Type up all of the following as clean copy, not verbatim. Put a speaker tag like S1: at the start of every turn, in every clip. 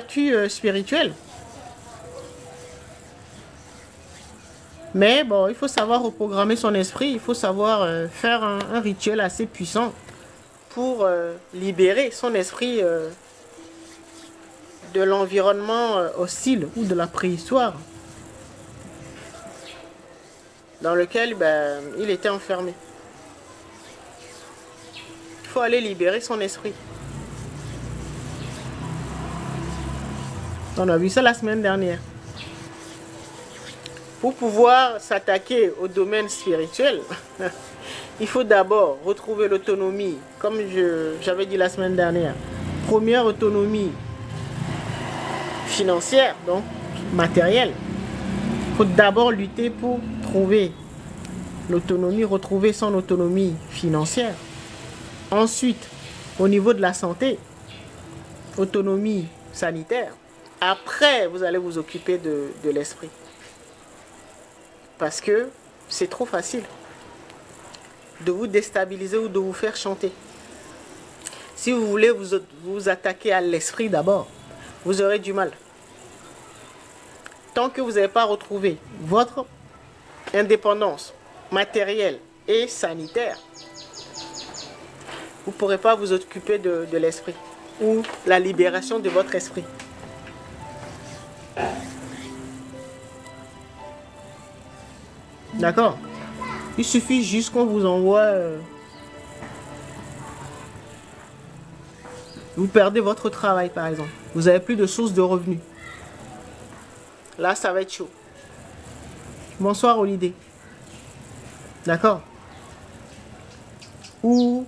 S1: vertus spirituelles. Mais bon, il faut savoir reprogrammer son esprit, il faut savoir faire un rituel assez puissant pour libérer son esprit de l'environnement hostile ou de la préhistoire dans lequel il était enfermé. Il faut aller libérer son esprit. On a vu ça la semaine dernière. Pour pouvoir s'attaquer au domaine spirituel, il faut d'abord retrouver l'autonomie, comme j'avais dit la semaine dernière. Première autonomie financière, donc matérielle. Il faut d'abord lutter pour trouver l'autonomie, retrouver son autonomie financière. Ensuite, au niveau de la santé, autonomie sanitaire. Après, vous allez vous occuper de l'esprit. Parce que c'est trop facile de vous déstabiliser ou de vous faire chanter. Si vous voulez vous attaquer à l'esprit d'abord, vous aurez du mal. Tant que vous n'avez pas retrouvé votre indépendance matérielle et sanitaire, vous ne pourrez pas vous occuper de l'esprit ou la libération de votre esprit. D'accord? Il suffit juste qu'on vous envoie... vous perdez votre travail, par exemple. Vous n'avez plus de source de revenus. Là, ça va être chaud. Bonsoir, Holiday. D'accord? Ou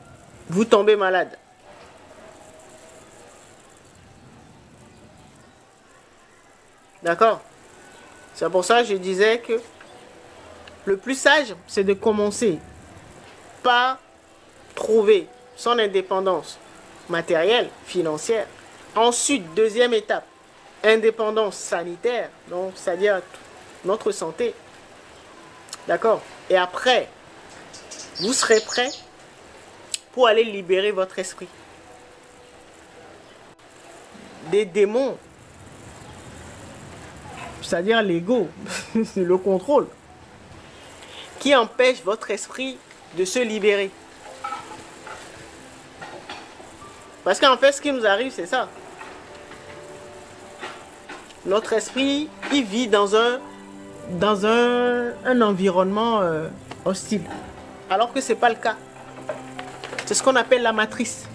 S1: vous tombez malade. D'accord? C'est pour ça que je disais que le plus sage, c'est de commencer par trouver son indépendance matérielle, financière. Ensuite, deuxième étape, indépendance sanitaire, donc c'est-à-dire notre santé. D'accord? Et après, vous serez prêt pour aller libérer votre esprit des démons, c'est-à-dire l'ego, le contrôle, qui empêche votre esprit de se libérer. Parce qu'en fait, ce qui nous arrive, c'est ça. Notre esprit, il vit dans un environnement hostile. Alors que ce n'est pas le cas. C'est ce qu'on appelle la matrice.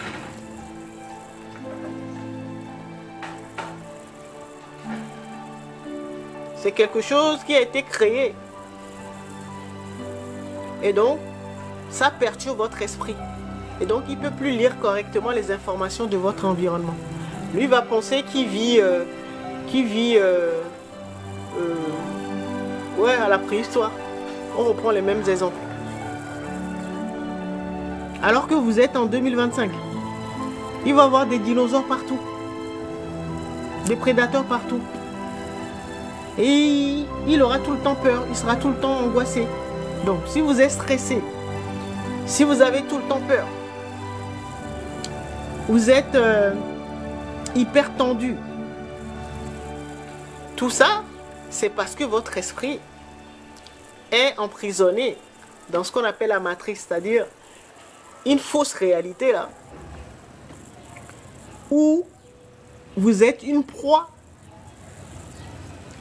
S1: C'est quelque chose qui a été créé. Et donc, ça perturbe votre esprit. Et donc, il ne peut plus lire correctement les informations de votre environnement. Lui va penser qu'il vit, à la préhistoire. On reprend les mêmes exemples. Alors que vous êtes en 2025, il va y avoir des dinosaures partout. Des prédateurs partout. Et il aura tout le temps peur. Il sera tout le temps angoissé. Donc, si vous êtes stressé, si vous avez tout le temps peur, vous êtes hyper tendu. Tout ça, c'est parce que votre esprit est emprisonné dans ce qu'on appelle la matrice, c'est-à-dire une fausse réalité là, où vous êtes une proie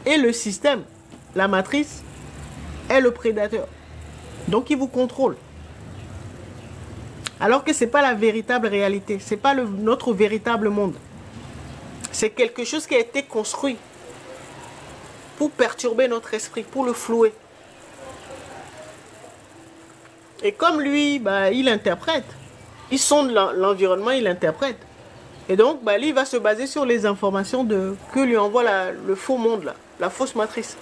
S1: et le système, la matrice, est le prédateur. Donc il vous contrôle. Alors que ce n'est pas la véritable réalité, ce n'est pas notre véritable monde. C'est quelque chose qui a été construit pour perturber notre esprit, pour le flouer. Et comme lui, il interprète, il sonde l'environnement, il interprète. Et donc, lui, il va se baser sur les informations que lui envoie le faux monde, là, la fausse matrice.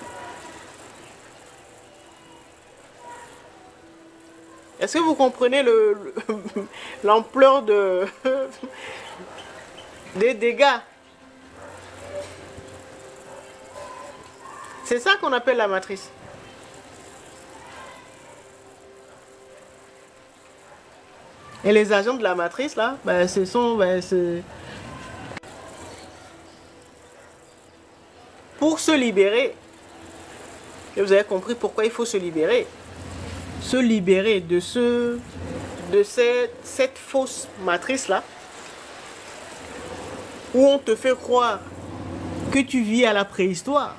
S1: Est-ce que vous comprenez l'ampleur des dégâts? C'est ça qu'on appelle la matrice. Et les agents de la matrice, là, pour se libérer. Et vous avez compris pourquoi il faut se libérer. Se libérer de cette fausse matrice-là, où on te fait croire que tu vis à la préhistoire,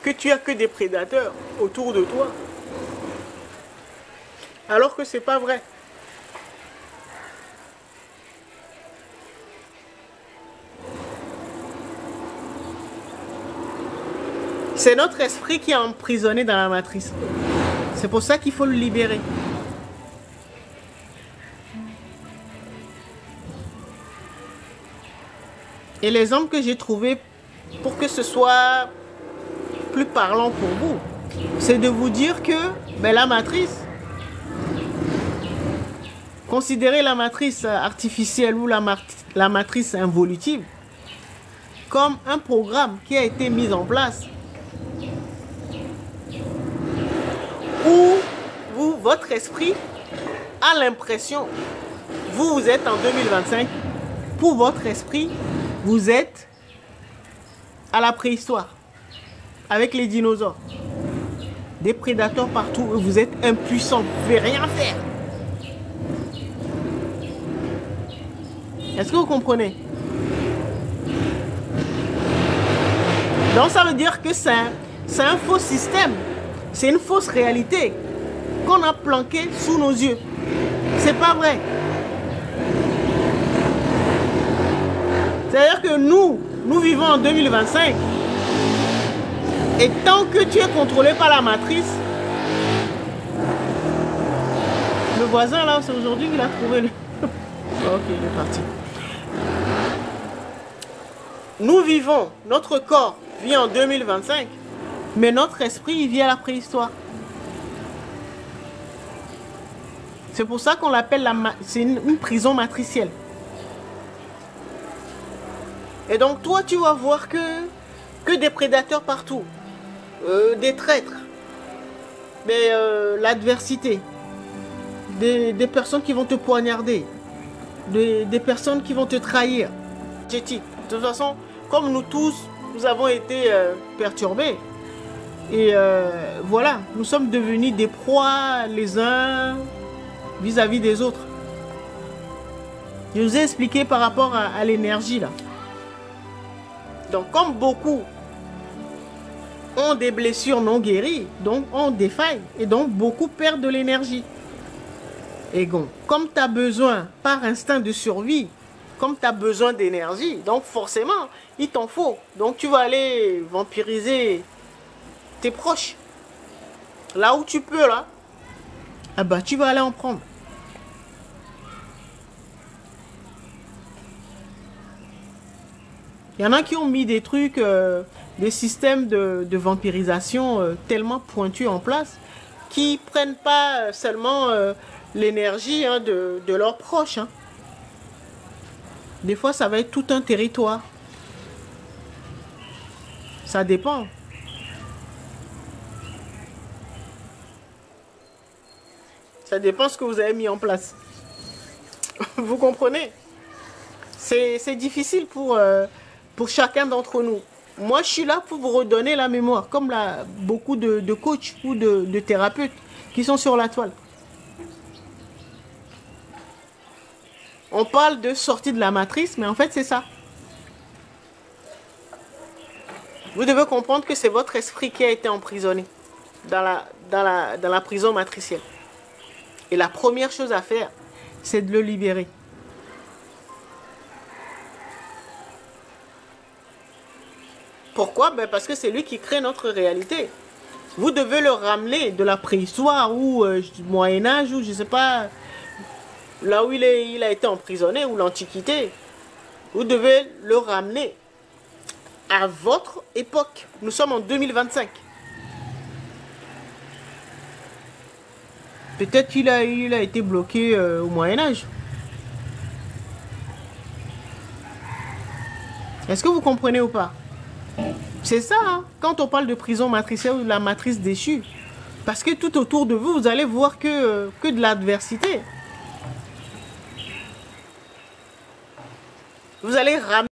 S1: que tu as que des prédateurs autour de toi, alors que c'est pas vrai. C'est notre esprit qui est emprisonné dans la matrice. C'est pour ça qu'il faut le libérer. Et l'exemple que j'ai trouvé pour que ce soit plus parlant pour vous, c'est de vous dire que la matrice, considérez la matrice artificielle ou la matrice involutive comme un programme qui a été mis en place où votre esprit a l'impression, vous êtes en 2025, pour votre esprit, vous êtes à la préhistoire, avec les dinosaures, des prédateurs partout, et vous êtes impuissant, vous ne pouvez rien faire. Est-ce que vous comprenez? Donc ça veut dire que c'est un faux système, c'est une fausse réalité qu'on a planquée sous nos yeux. C'est pas vrai. C'est-à-dire que nous vivons en 2025. Et tant que tu es contrôlé par la matrice, le voisin là, c'est aujourd'hui qu'il a trouvé le... Ok, il est parti. Nous vivons, notre corps vit en 2025, mais notre esprit il vit à la préhistoire. C'est pour ça qu'on l'appelle c'est une prison matricielle. Et donc toi, tu vas voir que des prédateurs partout, des traîtres, mais l'adversité, des personnes qui vont te poignarder, des personnes qui vont te trahir. De toute façon, comme nous tous, nous avons été perturbés. Et voilà, nous sommes devenus des proies les uns vis-à-vis des autres. Je vous ai expliqué par rapport à l'énergie là. Donc comme beaucoup ont des blessures non guéries, donc ont des failles, et donc beaucoup perdent de l'énergie. Et bon, comme tu as besoin, par instinct de survie, comme tu as besoin d'énergie, donc forcément, il t'en faut. Donc tu vas aller vampiriser tes proches. Là où tu peux, là, ah bah, tu vas aller en prendre. Il y en a qui ont mis des trucs, des systèmes de vampirisation tellement pointus en place, qui prennent pas seulement l'énergie de leurs proches. Hein. Des fois, ça va être tout un territoire. Ça dépend. Ça dépend ce que vous avez mis en place. Vous comprenez? C'est difficile pour chacun d'entre nous. Moi, je suis là pour vous redonner la mémoire, comme beaucoup de coachs ou de thérapeutes qui sont sur la toile. On parle de sortie de la matrice, mais en fait, c'est ça. Vous devez comprendre que c'est votre esprit qui a été emprisonné dans la prison matricielle. Et la première chose à faire, c'est de le libérer. Pourquoi? Parce que c'est lui qui crée notre réalité. Vous devez le ramener de la préhistoire ou du Moyen-Âge ou je ne sais pas, là où il a été emprisonné ou l'Antiquité. Vous devez le ramener à votre époque. Nous sommes en 2025. Peut-être qu'il a été bloqué au Moyen-Âge. Est-ce que vous comprenez ou pas? C'est ça, hein, quand on parle de prison matricielle ou de la matrice déchue. Parce que tout autour de vous, vous allez voir que de l'adversité. Vous allez ramener